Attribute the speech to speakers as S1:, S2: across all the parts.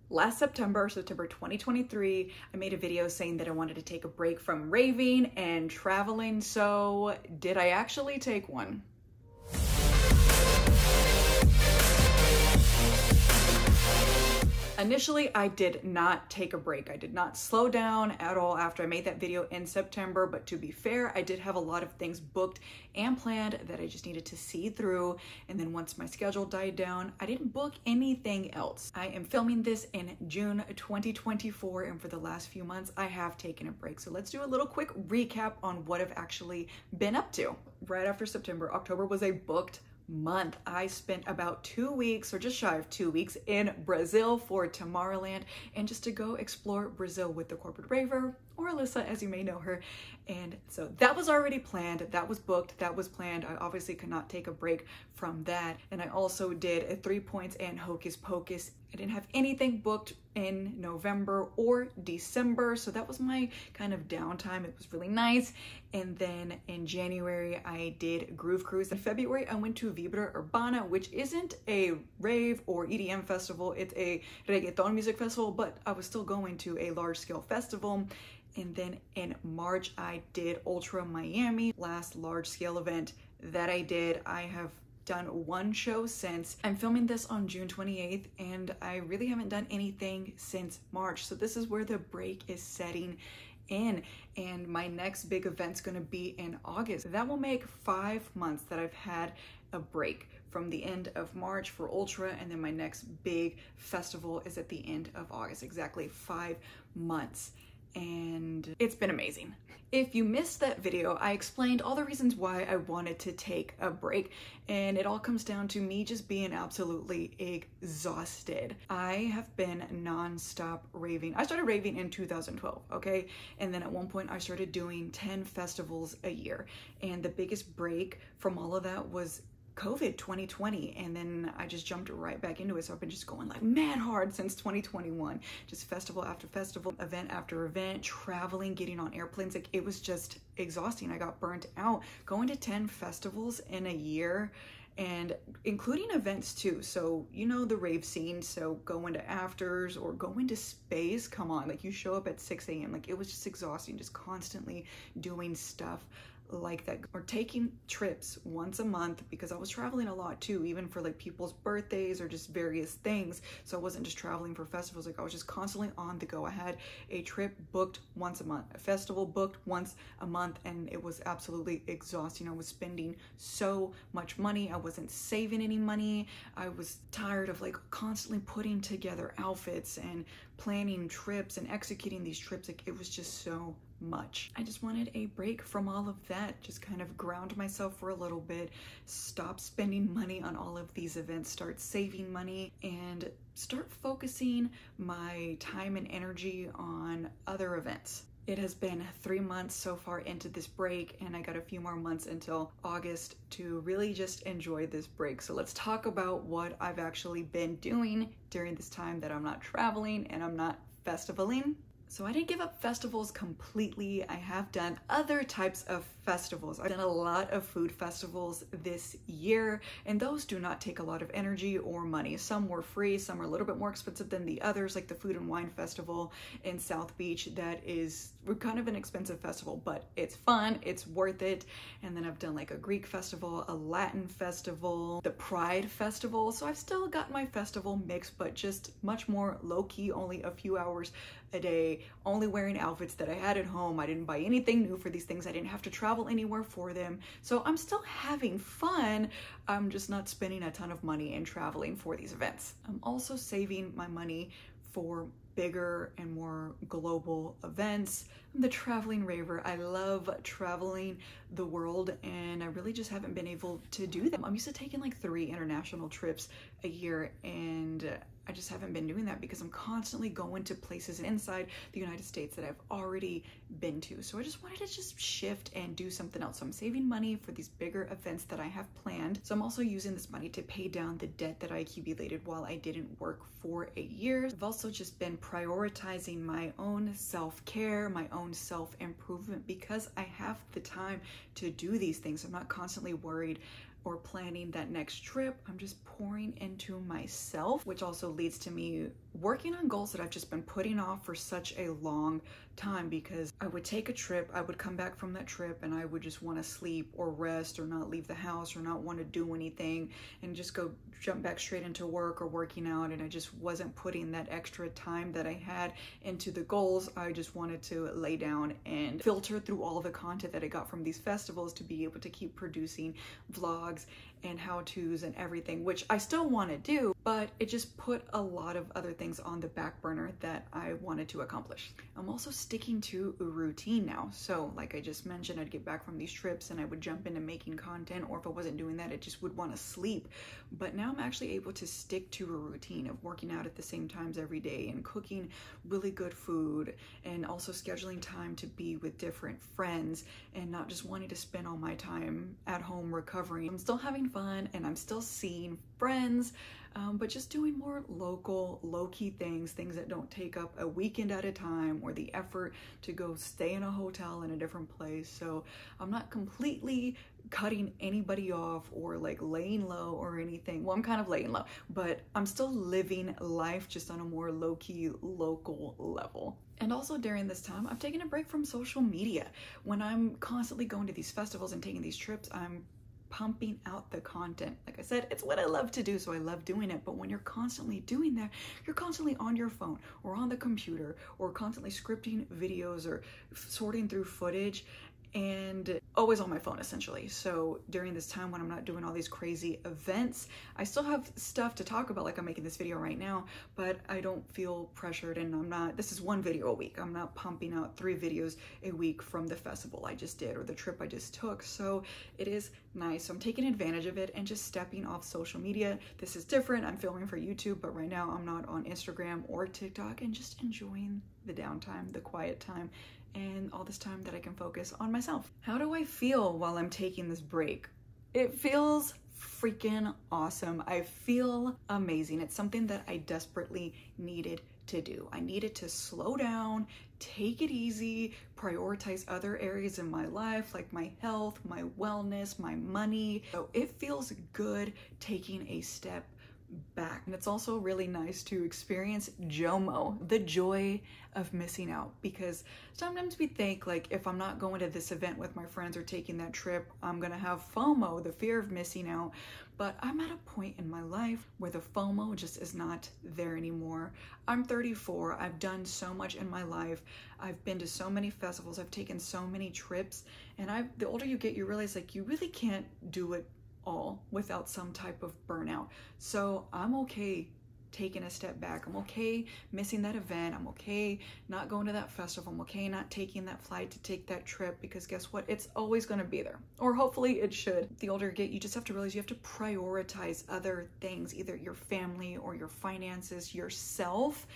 S1: Last September, September 2023, I made a video saying that I wanted to take a break from raving and traveling. So did I actually take one? Initially, I did not take a break. I did not slow down at all after I made that video in September, but to be fair, I did have a lot of things booked and planned that I just needed to see through. And then once my schedule died down, I didn't book anything else. I am filming this in June 2024, and for the last few months, I have taken a break. So let's do a little quick recap on what I've actually been up to. Right after September, October was a booked month. I spent about 2 weeks, or just shy of 2 weeks, in Brazil for Tomorrowland, and just to go explore Brazil with the corporate raver, or Alyssa as you may know her. And so that was already planned, that was booked, that was planned. I obviously could not take a break from that. And I also did a 3 Points and Hocus Pocus. I didn't have anything booked in November or December, so that was my kind of downtime. It was really nice. And then in January, I did Groove Cruise. In February, I went to Vibra Urbana, which isn't a rave or EDM festival, it's a reggaeton music festival, but I was still going to a large-scale festival. And then in March, I did Ultra Miami, last large-scale event that I did. I have done one show since. I'm filming this on June 28th, and I really haven't done anything since March. So this is where the break is setting in, and my next big event's gonna be in August. That will make 5 months that I've had a break from the end of March for Ultra, and then my next big festival is at the end of August, exactly 5 months. And it's been amazing. If you missed that video, I explained all the reasons why I wanted to take a break, and it all comes down to me just being absolutely exhausted. I have been non-stop raving. I started raving in 2012, okay? And then at one point I started doing 10 festivals a year, and the biggest break from all of that was COVID 2020, and then I just jumped right back into it. So I've been just going like mad hard since 2021, just festival after festival, event after event, traveling, getting on airplanes. Like, it was just exhausting. I got burnt out going to 10 festivals in a year, and including events too. So, you know, the rave scene, so going to afters or going to space, come on, like you show up at 6 a.m. Like, it was just exhausting, just constantly doing stuff like that, or taking trips once a month, because I was traveling a lot too, even for like people's birthdays or just various things. So I wasn't just traveling for festivals, like I was just constantly on the go. I had a trip booked once a month, a festival booked once a month, and it was absolutely exhausting. I was spending so much money. I wasn't saving any money. I was tired of like constantly putting together outfits and planning trips and executing these trips. Like, it was just so much. I just wanted a break from all of that, just kind of ground myself for a little bit, stop spending money on all of these events, start saving money, and start focusing my time and energy on other events. It has been 3 months so far into this break, and I got a few more months until August to really just enjoy this break. So let's talk about what I've actually been doing during this time that I'm not traveling and I'm not festivaling. So I didn't give up festivals completely. I have done other types of festivals. I've done a lot of food festivals this year, and those do not take a lot of energy or money. Some were free, some are a little bit more expensive than the others, like the Food and Wine Festival in South Beach. That is kind of an expensive festival, but it's fun, it's worth it. And then I've done like a Greek festival, a Latin festival, the Pride Festival. So I've still got my festival mix, but just much more low-key, only a few hours a day, only wearing outfits that I had at home. I didn't buy anything new for these things. I didn't have to travel anywhere for them. So I'm still having fun. I'm just not spending a ton of money and traveling for these events. I'm also saving my money for bigger and more global events. I'm the traveling raver. I love traveling the world, and I really just haven't been able to do that. I'm used to taking like 3 international trips a year, and I just haven't been doing that because I'm constantly going to places inside the United States that I've already been to. So I just wanted to just shift and do something else. So I'm saving money for these bigger events that I have planned. So I'm also using this money to pay down the debt that I accumulated while I didn't work for a year. I've also just been prioritizing my own self-care, my own self-improvement, because I have the time to do these things. I'm not constantly worried or planning that next trip. I'm just pouring into myself, which also leads to me working on goals that I've just been putting off for such a long time, because I would take a trip, I would come back from that trip and I would just want to sleep or rest or not leave the house or not want to do anything and just go jump back straight into work or working out, and I just wasn't putting that extra time that I had into the goals. I just wanted to lay down and filter through all the content that I got from these festivals to be able to keep producing vlogs and how-tos and everything, which I still want to do, but it just put a lot of other things on the back burner that I wanted to accomplish. I'm also sticking to a routine now. So like I just mentioned, I'd get back from these trips and I would jump into making content, or if I wasn't doing that, I just would want to sleep. But now I'm actually able to stick to a routine of working out at the same times every day and cooking really good food, and also scheduling time to be with different friends and not just wanting to spend all my time at home recovering. I'm still having fun and I'm still seeing friends, but just doing more local, low-key things that don't take up a weekend at a time or the effort to go stay in a hotel in a different place. So I'm not completely cutting anybody off or like laying low or anything. Well, I'm kind of laying low, but I'm still living life just on a more low-key, local level. And also during this time, I've taken a break from social media. When I'm constantly going to these festivals and taking these trips, I'm pumping out the content. Like I said, it's what I love to do, so I love doing it. But when you're constantly doing that, you're constantly on your phone or on the computer or constantly scripting videos or sorting through footage, and always on my phone essentially. So during this time when I'm not doing all these crazy events, I still have stuff to talk about, like I'm making this video right now, but I don't feel pressured, and I'm not, this is one video a week. I'm not pumping out 3 videos a week from the festival I just did or the trip I just took. So it is nice. So I'm taking advantage of it and just stepping off social media. This is different. I'm filming for YouTube, but right now I'm not on Instagram or TikTok, and just enjoying the downtime, the quiet time, and all this time that I can focus on myself. How do I feel while I'm taking this break? It feels freaking awesome. I feel amazing. It's something that I desperately needed to do. I needed to slow down, take it easy, prioritize other areas in my life, like my health, my wellness, my money. So it feels good taking a step back. And it's also really nice to experience JOMO, the joy of missing out, because sometimes we think like if I'm not going to this event with my friends or taking that trip, I'm gonna have FOMO, the fear of missing out. But I'm at a point in my life where the FOMO just is not there anymore. I'm 34, I've done so much in my life. I've been to so many festivals, I've taken so many trips, and the older you get, you realize like you really can't do it all without some type of burnout. So I'm okay taking a step back. I'm okay missing that event. I'm okay not going to that festival. I'm okay not taking that flight to take that trip, because guess what? It's always going to be there, or hopefully it should. The older you get, you just have to realize you have to prioritize other things, either your family or your finances, yourself,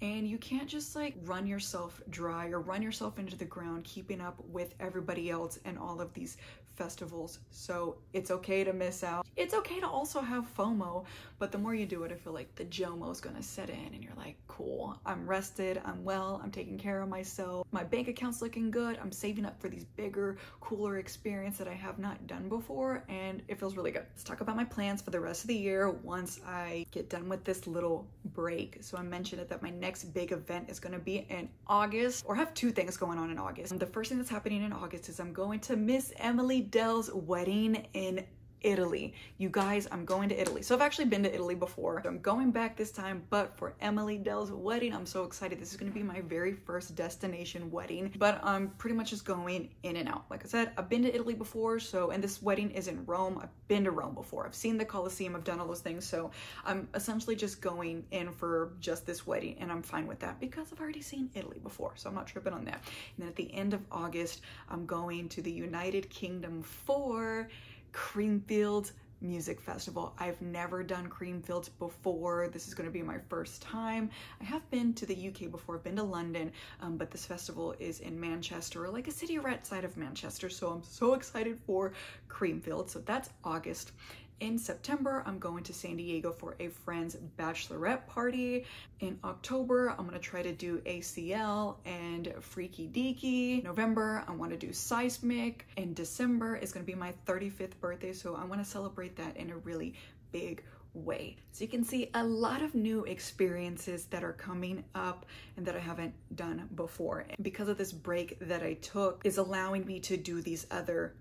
S1: and you can't just like run yourself dry or run yourself into the ground keeping up with everybody else and all of these festivals. So it's okay to miss out. It's okay to also have FOMO, but the more you do it, I feel like the JOMO is gonna set in and you're like, cool, I'm rested, I'm well, I'm taking care of myself, my bank account's looking good, I'm saving up for these bigger, cooler experiences that I have not done before, and it feels really good. Let's talk about my plans for the rest of the year once I get done with this little break. So I mentioned it that my next big event is gonna be in August, or I have 2 things going on in August. The first thing that's happening in August is I'm going to Miss Emily Dell's wedding in Italy. You guys, I'm going to Italy. So I've actually been to Italy before. I'm going back this time, but for Emily Dell's wedding, I'm so excited. This is going to be my very first destination wedding, but I'm pretty much just going in and out. Like I said, I've been to Italy before, and this wedding is in Rome. I've been to Rome before. I've seen the Colosseum. I've done all those things. So I'm essentially just going in for just this wedding, and I'm fine with that because I've already seen Italy before. So I'm not tripping on that. And then at the end of August, I'm going to the United Kingdom for Creamfields Music Festival. I've never done Creamfields before. This is going to be my first time. I have been to the UK before. I've been to London, but this festival is in Manchester, like a city right outside of Manchester. So I'm so excited for Creamfields. So that's August. In September, I'm going to San Diego for a friend's bachelorette party. In October, I'm gonna try to do ACL and Freaky Deaky. November, I wanna do Seismic. In December is gonna be my 35th birthday, so I wanna celebrate that in a really big way. So you can see a lot of new experiences that are coming up and that I haven't done before. And because of this break that I took is allowing me to do these other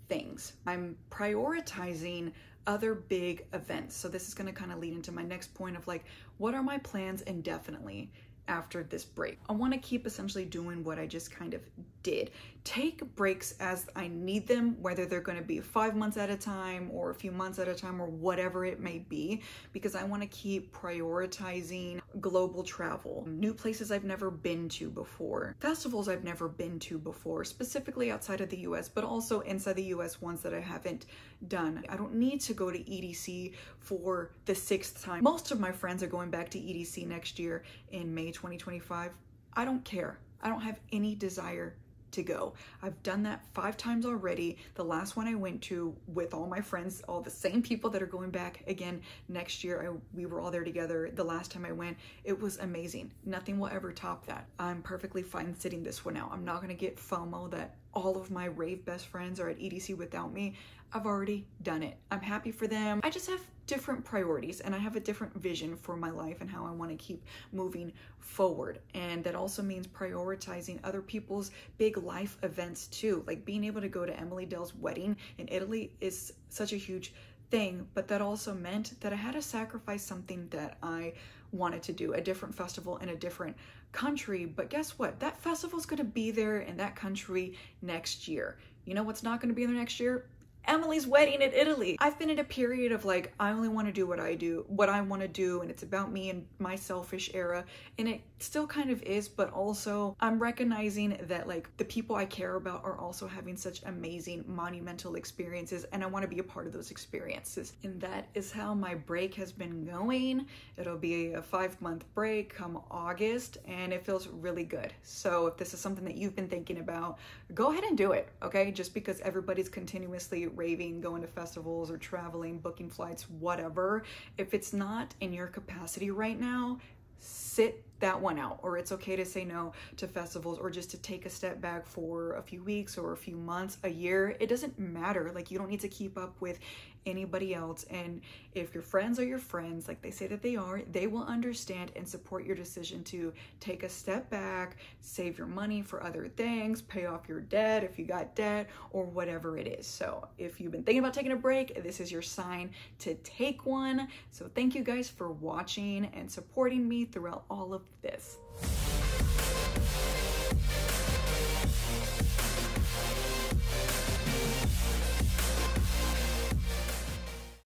S1: things. I'm prioritizing other big events. So this is going to kind of lead into my next point of like, what are my plans indefinitely after this break? I want to keep essentially doing what I just kind of did. Take breaks as I need them, whether they're going to be 5 months at a time or a few months at a time or whatever it may be, because I want to keep prioritizing global travel, new places I've never been to before, festivals I've never been to before, specifically outside of the US, but also inside the US, ones that I haven't done. I don't need to go to EDC for the 6th time. Most of my friends are going back to EDC next year in May 2025. I don't care. I don't have any desire to go. I've done that 5 times already. The last one I went to with all my friends, all the same people that are going back again next year. We were all there together the last time I went. It was amazing. Nothing will ever top that. I'm perfectly fine sitting this one out. I'm not gonna get FOMO that all of my rave best friends are at EDC without me. I've already done it. I'm happy for them. I just have different priorities and I have a different vision for my life and how I want to keep moving forward. And that also means prioritizing other people's big life events too. Like being able to go to Emily Dell's wedding in Italy is such a huge thing, but that also meant that I had to sacrifice something that I wanted to do, a different festival in a different country. But guess what? That festival's going to be there in that country next year. You know what's not going to be there next year? Emily's wedding in Italy. I've been in a period of like, I only want to do what I want to do, and it's about me and my selfish era, and it still kind of is, but also I'm recognizing that like the people I care about are also having such amazing monumental experiences, and I want to be a part of those experiences. And that is how my break has been going. It'll be a 5-month break come August, and it feels really good. So if this is something that you've been thinking about, go ahead and do it, okay? Just because everybody's continuously raving, going to festivals or traveling, booking flights, whatever. If it's not in your capacity right now, sit that one out. Or it's okay to say no to festivals, or just to take a step back for a few weeks or a few months, a year. It doesn't matter. Like, you don't need to keep up with anybody else. And if your friends are your friends, like they say that they are, they will understand and support your decision to take a step back, save your money for other things, pay off your debt if you got debt, or whatever it is. So if you've been thinking about taking a break, this is your sign to take one. So thank you guys for watching and supporting me throughout all of this.